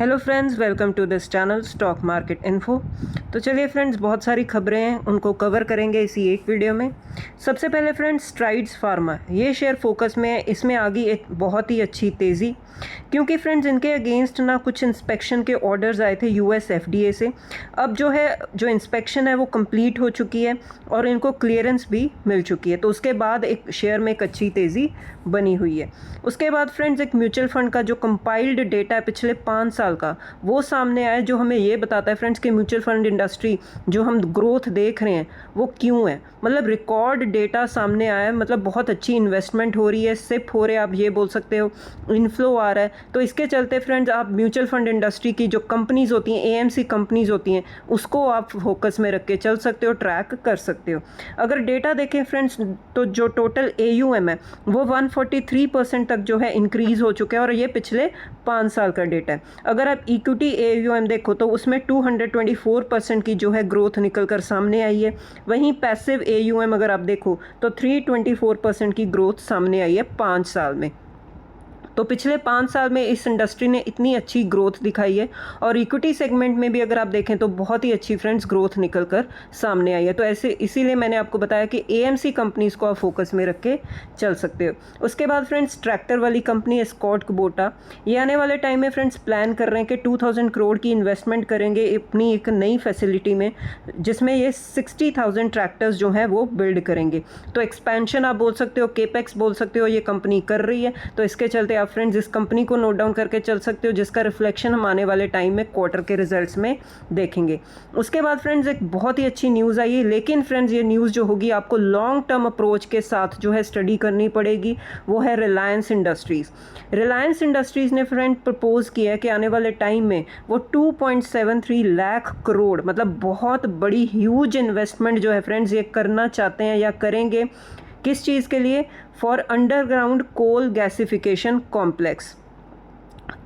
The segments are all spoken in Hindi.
Hello friends, welcome to this channel stock market info. तो चलिए फ्रेंड्स, बहुत सारी खबरें हैं, उनको कवर करेंगे इसी एक वीडियो में। सबसे पहले फ्रेंड्स, स्ट्राइड्स फार्मा ये शेयर फोकस में है। इसमें आ गई एक बहुत ही अच्छी तेज़ी, क्योंकि फ्रेंड्स इनके अगेंस्ट ना कुछ इंस्पेक्शन के ऑर्डर्स आए थे यूएस एफडीए से। अब जो इंस्पेक्शन है वो कंप्लीट हो चुकी है और इनको क्लियरेंस भी मिल चुकी है। तो उसके बाद एक शेयर में एक अच्छी तेज़ी बनी हुई है। उसके बाद फ्रेंड्स एक म्यूचुअल फंड का जो कंपाइल्ड डेटा है पिछले 5 साल का, वो सामने आया, जो हमें ये बताता है फ्रेंड्स कि म्यूचुअल फंड इंडस्ट्री जो हम ग्रोथ देख रहे हैं वो क्यों है। मतलब रिकॉर्ड डेटा सामने आया है, मतलब बहुत अच्छी इन्वेस्टमेंट हो रही है, सिप हो रहे हैं, आप ये बोल सकते हो, इनफ्लो आ रहा है। तो इसके चलते फ्रेंड्स आप म्यूचुअल फंड इंडस्ट्री की जो कंपनीज़ होती हैं, एएमसी कंपनीज़ होती हैं, उसको आप फोकस में रख के चल सकते हो, ट्रैक कर सकते हो। अगर डेटा देखें फ्रेंड्स, तो जो टोटल AUM है वो 143% तक जो है इंक्रीज़ हो चुका है, और ये पिछले 5 साल का डेटा है। अगर आप इक्विटी AUM देखो तो उसमें 224% की जो है ग्रोथ निकल कर सामने आई है। वहीं पैसिव AUM अगर आप देखो तो 324% की ग्रोथ सामने आई है 5 साल में। तो पिछले 5 साल में इस इंडस्ट्री ने इतनी अच्छी ग्रोथ दिखाई है, और इक्विटी सेगमेंट में भी अगर आप देखें तो बहुत ही अच्छी फ्रेंड्स ग्रोथ निकल कर सामने आई है। तो ऐसे इसीलिए मैंने आपको बताया कि AMC कंपनीज़ को आप फोकस में रख के चल सकते हो। उसके बाद फ्रेंड्स ट्रैक्टर वाली कंपनी है स्कॉट कुबोटा, ये आने वाले टाइम में फ्रेंड्स प्लान कर रहे हैं कि 2000 करोड़ की इन्वेस्टमेंट करेंगे अपनी एक नई फैसिलिटी में, जिसमें ये 60,000 ट्रैक्टर्स जो हैं वो बिल्ड करेंगे। तो एक्सपेंशन आप बोल सकते हो, केपेक्स बोल सकते हो, ये कंपनी कर रही है। तो इसके चलते आप फ्रेंड्स इस कंपनी को नोट डाउन करके चल सकते हो, जिसका रिफ्लेक्शन हम आने वाले टाइम में क्वार्टर के रिजल्ट्स में देखेंगे। उसके बाद फ्रेंड्स एक बहुत ही अच्छी न्यूज़ आई है, लेकिन फ्रेंड्स ये न्यूज़ जो होगी आपको लॉन्ग टर्म अप्रोच के साथ जो है स्टडी करनी पड़ेगी। वो है रिलायंस इंडस्ट्रीज़। रिलायंस इंडस्ट्रीज़ ने फ्रेंड प्रपोज किया है कि आने वाले टाइम में वो 2.73 लाख करोड़, मतलब बहुत बड़ी ह्यूज इन्वेस्टमेंट जो है फ्रेंड्स ये करना चाहते हैं या करेंगे। किस चीज़ के लिए? For underground coal gasification complex.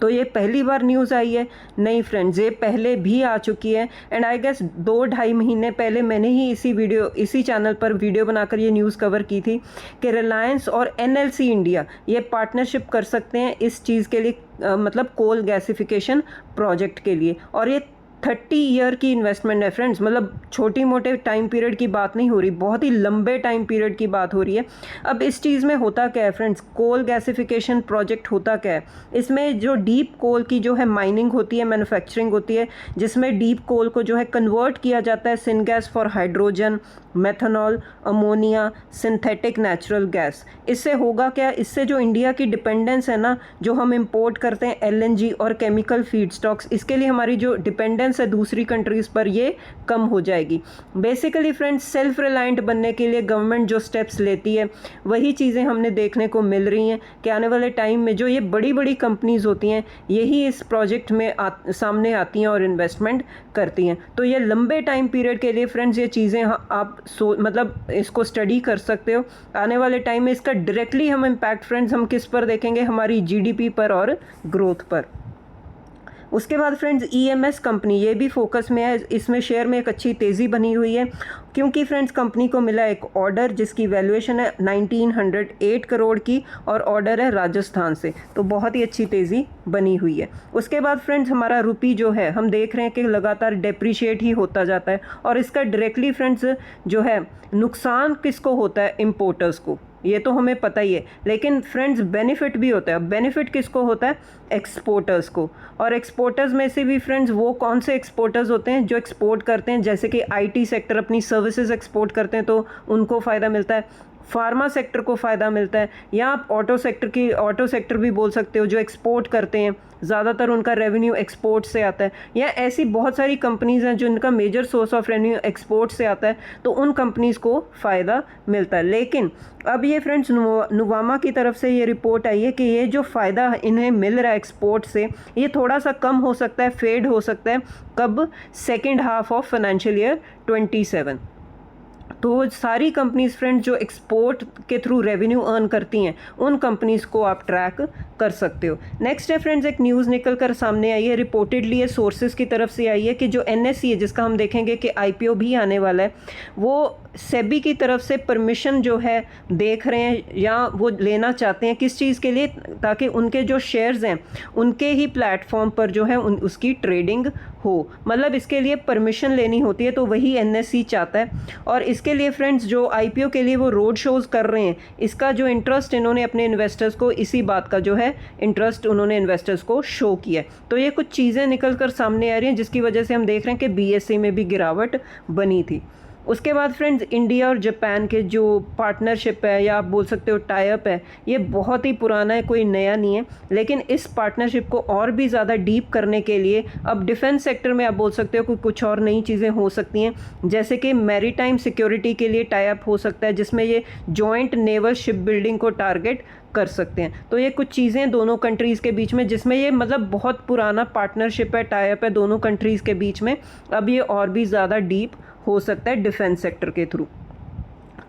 तो ये पहली बार न्यूज़ आई है? नहीं फ्रेंड्स, ये पहले भी आ चुकी है, एंड आई गेस 2-2.5 महीने पहले मैंने ही इसी चैनल पर वीडियो बनाकर ये न्यूज़ कवर की थी कि रिलायंस और NLC इंडिया ये पार्टनरशिप कर सकते हैं इस चीज़ के लिए, मतलब कोल गैसिफिकेशन प्रोजेक्ट के लिए। और ये 30 ईयर की इन्वेस्टमेंट है फ्रेंड्स, मतलब छोटी मोटे टाइम पीरियड की बात नहीं हो रही, बहुत ही लंबे टाइम पीरियड की बात हो रही है। अब इस चीज़ में होता क्या है फ्रेंड्स, कोल गैसिफिकेशन प्रोजेक्ट होता क्या है, इसमें जो डीप कोल की जो है माइनिंग होती है, मैन्युफैक्चरिंग होती है, जिसमें डीप कोल को जो है कन्वर्ट किया जाता है syngas for hydrogen, methanol, ammonia, synthetic natural gas. इससे होगा क्या, इससे जो इंडिया की डिपेंडेंस है ना, जो हम इंपोर्ट करते हैं LNG और केमिकल फीड स्टॉक्स, इसके लिए हमारी जो डिपेंडेंस है दूसरी कंट्रीज़ पर, ये कम हो जाएगी। बेसिकली फ्रेंड्स सेल्फ रिलायंट बनने के लिए गवर्नमेंट जो स्टेप्स लेती है वही चीज़ें हमने देखने को मिल रही हैं कि आने वाले टाइम में जो ये बड़ी बड़ी कंपनीज़ होती हैं यही इस प्रोजेक्ट में सामने आती हैं और इन्वेस्टमेंट करती हैं। तो ये लंबे टाइम पीरियड के लिए फ्रेंड्स ये चीज़ें आप मतलब इसको स्टडी कर सकते हो। आने वाले टाइम में इसका डायरेक्टली हम इम्पैक्ट फ्रेंड्स हम किस पर देखेंगे, हमारी GDP पर और ग्रोथ पर। उसके बाद फ्रेंड्स EMS कंपनी ये भी फोकस में है, इसमें शेयर में एक अच्छी तेज़ी बनी हुई है, क्योंकि फ्रेंड्स कंपनी को मिला एक ऑर्डर जिसकी वैल्यूएशन है 1908 करोड़ की, और ऑर्डर है राजस्थान से। तो बहुत ही अच्छी तेज़ी बनी हुई है। उसके बाद फ्रेंड्स हमारा रुपी जो है हम देख रहे हैं कि लगातार डेप्रिशिएट ही होता जाता है, और इसका डायरेक्टली फ्रेंड्स जो है नुकसान किसको होता है, इम्पोर्टर्स को, ये तो हमें पता ही है, लेकिन फ्रेंड्स बेनिफिट भी होता है। बेनिफिट किसको होता है? एक्सपोर्टर्स को। और एक्सपोर्टर्स में से भी फ्रेंड्स वो कौन से एक्सपोर्टर्स होते हैं जो एक्सपोर्ट करते हैं, जैसे कि IT सेक्टर अपनी सर्विसेज एक्सपोर्ट करते हैं तो उनको फ़ायदा मिलता है, फार्मा सेक्टर को फ़ायदा मिलता है, या आप ऑटो सेक्टर भी बोल सकते हो जो एक्सपोर्ट करते हैं, ज़्यादातर उनका रेवेन्यू एक्सपोर्ट से आता है, या ऐसी बहुत सारी कंपनीज़ हैं जिनका major source of revenue export से आता है, तो उन कंपनीज़ को फ़ायदा मिलता है। लेकिन अब ये फ्रेंड्स नुवामा की तरफ से ये रिपोर्ट आई है कि ये जो फ़ायदा इन्हें मिल रहा है एक्सपोर्ट से, ये थोड़ा सा कम हो सकता है, फेड हो सकता है। कब? Second half of financial year 27। तो वो सारी कंपनीज़ फ्रेंड्स जो एक्सपोर्ट के थ्रू रेवेन्यू अर्न करती हैं उन कंपनीज़ को आप ट्रैक कर सकते हो। नेक्स्ट है फ्रेंड्स, एक न्यूज़ निकल कर सामने आई है, रिपोर्टेडली ये सोर्सेज की तरफ से आई है कि जो NSE है जिसका हम देखेंगे कि IPO भी आने वाला है, वो सेबी की तरफ से परमिशन जो है देख रहे हैं या वो लेना चाहते हैं। किस चीज़ के लिए? ताकि उनके जो शेयर्स हैं उनके ही प्लेटफॉर्म पर जो है उसकी ट्रेडिंग हो, मतलब इसके लिए परमिशन लेनी होती है, तो वही NSE चाहता है। और इसके लिए फ्रेंड्स जो IPO के लिए वो रोड शोज़ कर रहे हैं, इसका जो इंटरेस्ट इन्होंने अपने इन्वेस्टर्स को, इसी बात का जो है इंटरेस्ट उन्होंने इन्वेस्टर्स को शो किया है। तो ये कुछ चीज़ें निकल कर सामने आ रही हैं जिसकी वजह से हम देख रहे हैं कि BSE में भी गिरावट बनी थी। उसके बाद फ्रेंड्स, इंडिया और जापान के जो पार्टनरशिप है या आप बोल सकते हो टाई अप है, ये बहुत ही पुराना है, कोई नया नहीं है। लेकिन इस पार्टनरशिप को और भी ज़्यादा डीप करने के लिए अब डिफेंस सेक्टर में आप बोल सकते हो कि कुछ और नई चीज़ें हो सकती हैं, जैसे कि मैरीटाइम सिक्योरिटी के लिए टाई अप हो सकता है, जिसमें ये जॉइंट नेवल शिप बिल्डिंग को टारगेट कर सकते हैं। तो ये कुछ चीज़ें दोनों कंट्रीज़ के बीच में, जिसमें ये मतलब बहुत पुराना पार्टनरशिप है, टाई अप है दोनों कंट्रीज़ के बीच में, अब ये और भी ज़्यादा डीप हो सकता है डिफेंस सेक्टर के थ्रू।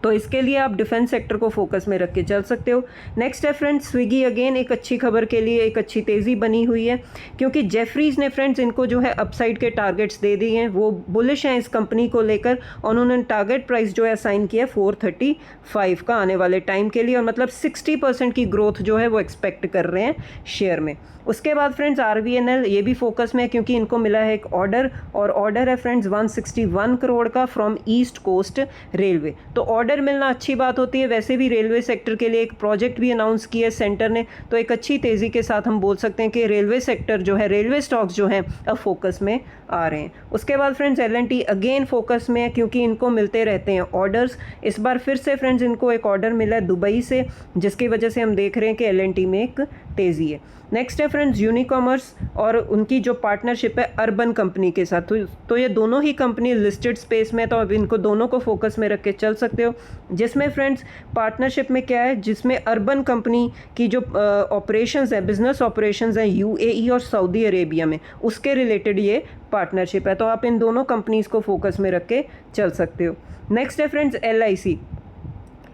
तो इसके लिए आप डिफेंस सेक्टर को फोकस में रख के चल सकते हो। नेक्स्ट है फ्रेंड्स, स्विगी अगेन एक अच्छी खबर के लिए एक अच्छी तेज़ी बनी हुई है, क्योंकि जेफरीज ने फ्रेंड्स इनको जो है अपसाइड के टारगेट्स दे दिए हैं। वो बुलिश हैं इस कंपनी को लेकर और उन्होंने टारगेट प्राइस जो है असाइन किया 435 का आने वाले टाइम के लिए, और मतलब 60% की ग्रोथ जो है वो एक्सपेक्ट कर रहे हैं शेयर में। उसके बाद फ्रेंड्स RVNL ये भी फोकस में है, क्योंकि इनको मिला है एक ऑर्डर, और ऑर्डर है फ्रेंड्स 161 करोड़ का फ्रॉम ईस्ट कोस्ट रेलवे। तो ऑर्डर मिलना अच्छी बात होती है। वैसे भी रेलवे सेक्टर के लिए एक प्रोजेक्ट भी अनाउंस किया है सेंटर ने, तो एक अच्छी तेज़ी के साथ हम बोल सकते हैं कि रेलवे सेक्टर जो है, रेलवे स्टॉक्स जो हैं अब फोकस में आ रहे हैं। उसके बाद फ्रेंड्स L&T अगेन फोकस में है, क्योंकि इनको मिलते रहते हैं ऑर्डर्स। इस बार फिर से फ्रेंड्स इनको एक ऑर्डर मिला है दुबई से, जिसकी वजह से हम देख रहे हैं कि L&T में एक तेज़ी है। नेक्स्ट है फ्रेंड्स यूनिकॉमर्स और उनकी जो पार्टनरशिप है अर्बन कंपनी के साथ, तो ये दोनों ही कंपनी लिस्टेड स्पेस में, तो अब इनको दोनों को फोकस में रख के चल सकते हो। जिसमें फ्रेंड्स पार्टनरशिप में क्या है, जिसमें अर्बन कंपनी की जो ऑपरेशंस है, बिजनेस ऑपरेशंस हैं UAE और सऊदी अरेबिया में, उसके रिलेटेड ये पार्टनरशिप है। तो आप इन दोनों कंपनीज़ को फोकस में रख के चल सकते हो। नेक्स्ट है फ्रेंड्स LIC,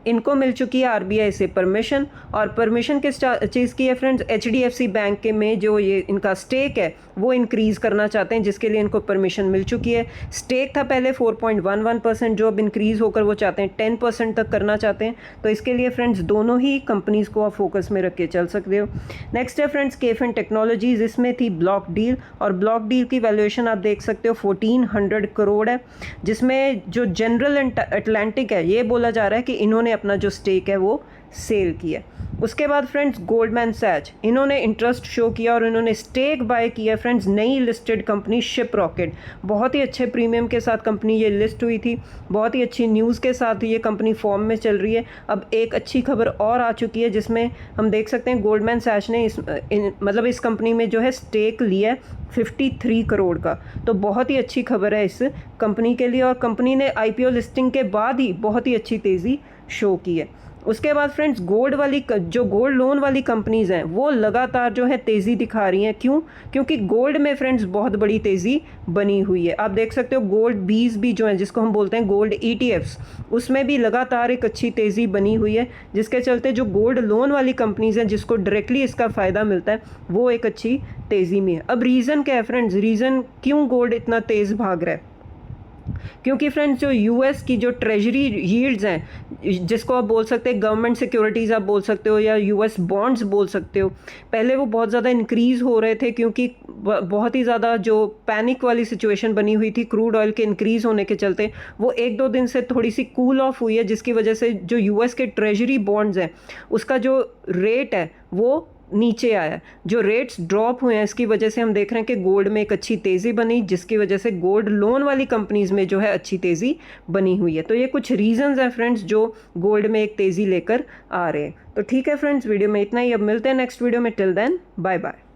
इनको मिल चुकी है RBI से परमिशन, और परमिशन किस चीज़ की है फ्रेंड्स, HDFC बैंक के में जो ये इनका स्टेक है वो इंक्रीज़ करना चाहते हैं, जिसके लिए इनको परमिशन मिल चुकी है। स्टेक था पहले 4.11%, जो अब इंक्रीज़ होकर वो चाहते हैं 10% तक करना चाहते हैं। तो इसके लिए फ्रेंड्स दोनों ही कंपनीज़ को आप फोकस में रख के चल सकते हो। नेक्स्ट है फ्रेंड्स KFin टेक्नोलॉजीज़, इसमें थी ब्लॉक डील, और ब्लॉक डील की वैल्यूएशन आप देख सकते हो 1400 करोड़ है, जिसमें जो जनरल अटलांटिक है ये बोला जा रहा है कि इन्होंने अपना जो स्टेक है वो सेल किया। उसके बाद फ्रेंड्स गोल्डमैन सैच, इन्होंने इंटरेस्ट शो किया और इन्होंने स्टेक बाय किया फ्रेंड्स नई लिस्टेड कंपनी शिप रॉकेट। बहुत ही अच्छे प्रीमियम के साथ कंपनी ये लिस्ट हुई थी, बहुत ही अच्छी न्यूज़ के साथ ये कंपनी फॉर्म में चल रही है। अब एक अच्छी खबर और आ चुकी है, जिसमें हम देख सकते हैं गोल्डमैन सैच ने मतलब इस कंपनी में जो है स्टेक लिया 53 करोड़ का। तो बहुत ही अच्छी खबर है इस कंपनी के लिए, और कंपनी ने IPO लिस्टिंग के बाद ही बहुत ही अच्छी तेज़ी शो की है। उसके बाद फ्रेंड्स गोल्ड वाली जो गोल्ड लोन वाली कंपनीज़ हैं वो लगातार जो है तेज़ी दिखा रही हैं। क्यों? क्योंकि गोल्ड में फ्रेंड्स बहुत बड़ी तेज़ी बनी हुई है। आप देख सकते हो गोल्ड बीज भी जो हैं, जिसको हम बोलते हैं गोल्ड ETFs, उसमें भी लगातार एक अच्छी तेज़ी बनी हुई है, जिसके चलते जो गोल्ड लोन वाली कंपनीज़ हैं जिसको डायरेक्टली इसका फ़ायदा मिलता है वो एक अच्छी तेज़ी में है। अब रीज़न क्या है फ्रेंड्स, रीज़न क्यों गोल्ड इतना तेज़ भाग रहा है? क्योंकि फ्रेंड्स जो US की जो ट्रेजरी यील्ड्स हैं, जिसको आप बोल सकते हैं गवर्नमेंट सिक्योरिटीज़ आप बोल सकते हो या US बॉन्ड्स बोल सकते हो, पहले वो बहुत ज़्यादा इंक्रीज़ हो रहे थे, क्योंकि बहुत ही ज़्यादा जो पैनिक वाली सिचुएशन बनी हुई थी क्रूड ऑयल के इंक्रीज़ होने के चलते, वो 1-2 दिन से थोड़ी सी कूल ऑफ हुई है, जिसकी वजह से जो US के ट्रेजरी बॉन्ड्स हैं उसका जो रेट है वो नीचे आया। जो रेट्स ड्रॉप हुए हैं इसकी वजह से हम देख रहे हैं कि गोल्ड में एक अच्छी तेज़ी बनी, जिसकी वजह से गोल्ड लोन वाली कंपनीज़ में जो है अच्छी तेज़ी बनी हुई है। तो ये कुछ रीजंस हैं फ्रेंड्स जो गोल्ड में एक तेज़ी लेकर आ रहे हैं। तो ठीक है फ्रेंड्स, वीडियो में इतना ही, अब मिलते हैं नेक्स्ट वीडियो में। Till then bye bye.